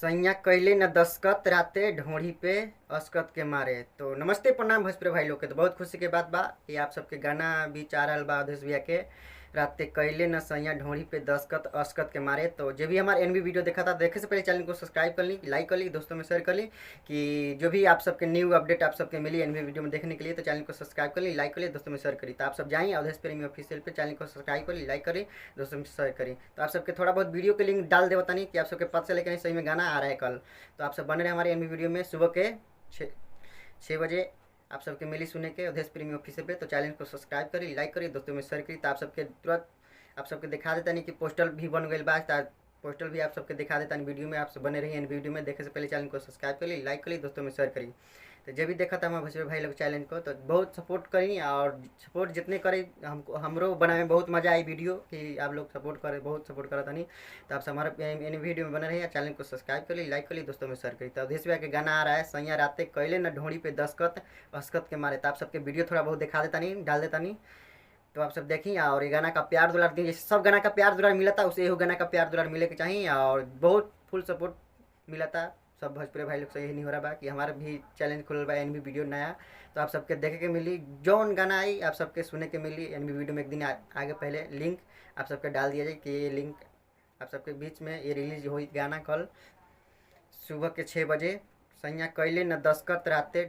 सैया कैले न दस्खत राते ढोढ़ी पे अस्कत के मारे। तो नमस्ते प्रणाम भोजपुरी भाई लोग के। तो बहुत खुशी के बात बा कि आप सबके गाना भी आ रहल बा अवधेश भैया के राते कैले न सैया ढोढ़ी पे दस्खत अस्कत के मारे। तो जो भी हमारे एनबी वीडियो देखा था, देखे से पहले चैनल को सब्सक्राइब कर ली, लाइक कर ली, दोस्तों में शेयर कर ली कि जो भी आप सबके न्यू अपडेट आप सबके मिली एनबी वीडियो में देखने के लिए। तो चैनल को सब्सक्राइब कर ली, लाइक कर ली, दोस्तों में शेयर करी। तो आप सब जाइए अवधेश प्रेमी ऑफिशियल पे, चैनल को सब्सक्राइब कर ली, लाइक करी, दोस्तों में शेयर करी। तो आप सबके थोड़ा बहुत वीडियो के लिंक डाल दे बतानी कि आप सबके पता चले कि नहीं सही में गाना आ रहा है कल। तो आप सब बने रहे हमारे एनबी वीडियो में। सुबह के 6 बजे आप सबके मिली सुने के अवधेश प्रेमी ऑफिस पे। तो चैनल को सब्सक्राइब करी, लाइक करी, दोस्तों में शेयर करी। तो आप सबके तुरंत आप सबके दिखा देता नहीं कि पोस्टर भी बन गई बा। पोस्टर भी आप सबके दिखा देता नहीं वीडियो में। आप सब बने रहिए वीडियो में। देखे से पहले चैनल को सब्सक्राइब कर ली, लाइक कर ली, दोस्तों में शेयर करी। तो जब भी देखा था हमारे भोजपुरी भाई लोग चैनल को, तो बहुत सपोर्ट करी और सपोर्ट जितने करे हमको हमरो बनाने में बहुत मज़ा आई वीडियो कि आप लोग सपोर्ट करे, बहुत सपोर्ट करा था नहीं। तो आप हमारे इन वीडियो में बने रहिए, चैनल को सब्सक्राइब कर ली, लाइक कर ली, दोस्तों में शेयर करी। तो अवधेश भैया के गाना आ रहा है सैया राते कैले न ढोड़ी पे दस्खत अस्कत के मारे। तो आप सबके वीडियो थोड़ा बहुत दिखा देता नहीं, डाल देता नहीं। तो आप सब देखिए और ये गाना का प्यार दुलार दीजिए। जैसे सब गाना का प्यार दुलार मिला था, उसे एहो गाना का प्यार दुलार मिले के चाहिए और बहुत फुल सपोर्ट मिला था सब भोजपुरी भाई लोग से। यही नहीं हो रहा बा कि हमारा भी चैलेंज खुलल बा एनबी वीडियो नया। तो आप सबके देखे के मिली, जौन गाना आई आप सबके सुने के मिली एनबी वीडियो में। एक दिन आगे पहले लिंक आप सबके डाल दिया जाए कि ये लिंक आप सबके बीच में ये रिलीज हुई गाना कल सुबह के 6 बजे। सैया कैले न दस्खत राते